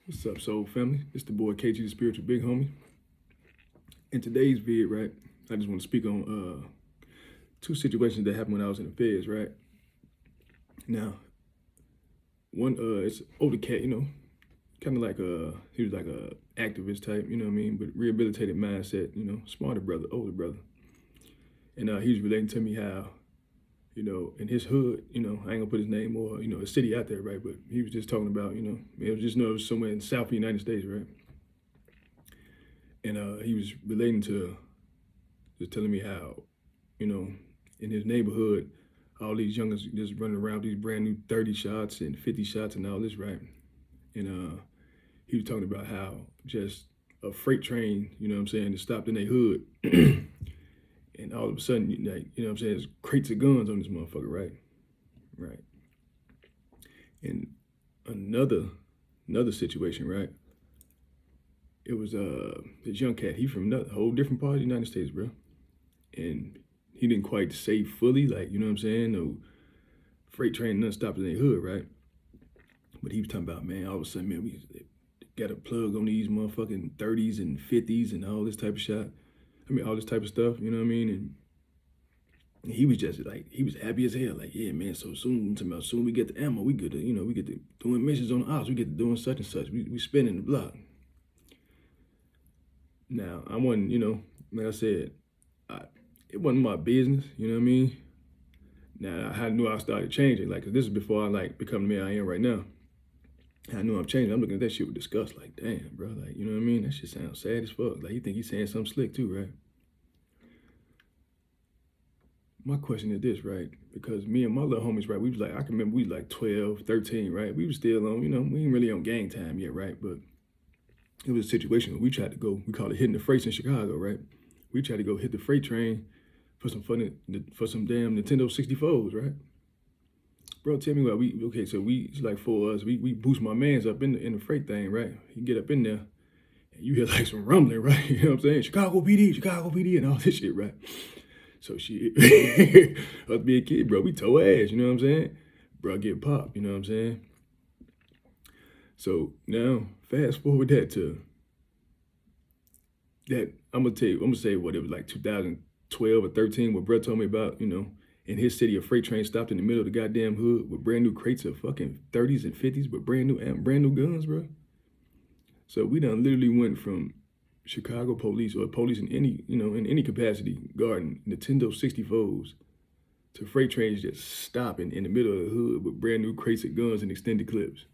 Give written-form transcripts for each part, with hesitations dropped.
What's up, soul family? It's the boy KG, the spiritual big homie. In today's vid, right, I just want to speak on two situations that happened when I was in the feds, right? Now, one, it's older cat, kind of like he was like a activist type, you know what I mean, but rehabilitated mindset, smarter brother, older brother, and he was relating to me how, in his hood, I ain't gonna put his name or a city out there, right? But he was just talking about, it was somewhere in the South United States, right? And he was relating to just telling me how, in his neighborhood, all these youngers just running around with these brand new 30 shots and 50 shots and all this, right? And he was talking about how just a freight train, is stopped in their hood. And all of a sudden, there's crates of guns on this motherfucker, right? Right. And another situation, right? It was this young cat. He from a whole different part of the United States, bro. And he didn't quite say fully, like, no freight train, nothing stopped in their hood, right? But he was talking about, man, all of a sudden, man, we got a plug on these motherfucking 30s and 50s and all this type of shit. All this type of stuff, you know what I mean? And he was just like, he was happy as hell, like, yeah, man, so soon we get the ammo, we get to, we get to doing missions on the ops, we get to doing such and such, we spinning the block. Now, I wasn't, like I said, it wasn't my business, you know what I mean? Now, I knew I started changing, like, 'cause this is before I, like, become the man I am right now. I knew I'm changing. I'm looking at that shit with disgust, like, damn, bro, like, you know what I mean? That shit sounds sad as fuck. Like, you think he's saying something slick too, right? My question is this, right? Because me and my little homies, right, we was like, I can remember we was like 12, 13, right? We was still on, we ain't really on gang time yet, right? But it was a situation where we tried to go, we call it hitting the freights in Chicago, right? We tried to go hit the freight train for some damn Nintendo 64s, right? Bro, tell me what it's like for us, we boost my mans up in the freight thing, right? He get up in there, and you hear like some rumbling, right? You know what I'm saying? Chicago PD, and all this shit, right? So shit, us being a kid, bro, we toe ass, you know what I'm saying? Bro, get popped, you know what I'm saying? So now, fast forward that to that, I'm gonna say what it was like 2012 or 13, what bro told me about, in his city, a freight train stopped in the middle of the goddamn hood with brand new crates of fucking 30s and 50s with brand new guns, bro. So we done literally went from Chicago police or police in any capacity guarding Nintendo 64s to freight trains just stopping in the middle of the hood with brand new crates of guns and extended clips.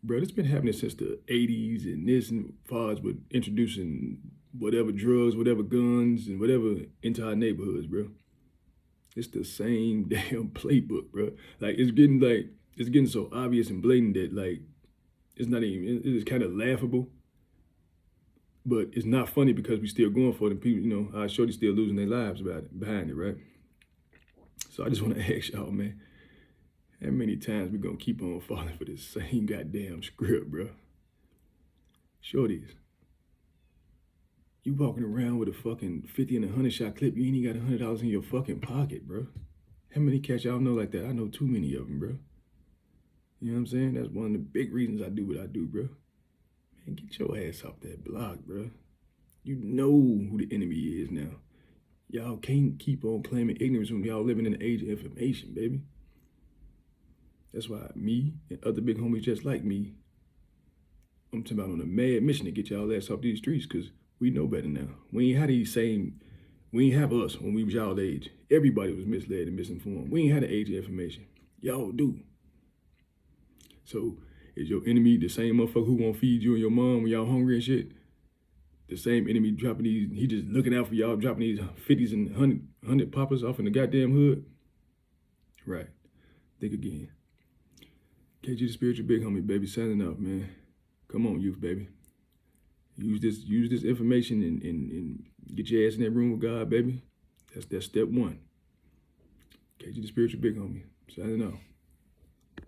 Bro, it's been happening since the 80s and this and far as with introducing whatever drugs, whatever guns, and whatever into our neighborhoods, bro. It's the same damn playbook, bro. Like, it's getting so obvious and blatant that, like, it's kind of laughable. But it's not funny because we still going for it, and people, our shorty still losing their lives behind it, right? So I just want to ask y'all, man, how many times we gonna keep on falling for this same goddamn script, bro? Shorties, you walking around with a fucking 50 and 100 shot clip, you ain't even got $100 in your fucking pocket, bro. How many cats y'all know like that? I know too many of them, bro. You know what I'm saying? That's one of the big reasons I do what I do, bro. Man, get your ass off that block, bro. You know who the enemy is now. Y'all can't keep on claiming ignorance when y'all living in the age of information, baby. That's why me and other big homies just like me, I'm talking about on a mad mission to get y'all ass off these streets, because we know better now. We ain't have us when we was y'all age. Everybody was misled and misinformed. We ain't had the age of information. Y'all do. So is your enemy the same motherfucker who won't feed you and your mom when y'all hungry and shit? The same enemy dropping these, he just looking out for y'all, dropping these 50s and 100 poppers off in the goddamn hood? Right. Think again. KG the spiritual big homie, baby, signing off, man. Come on, youth, baby. Use this information and get your ass in that room with God, baby. That's step one. KG the spiritual big homie, signing off.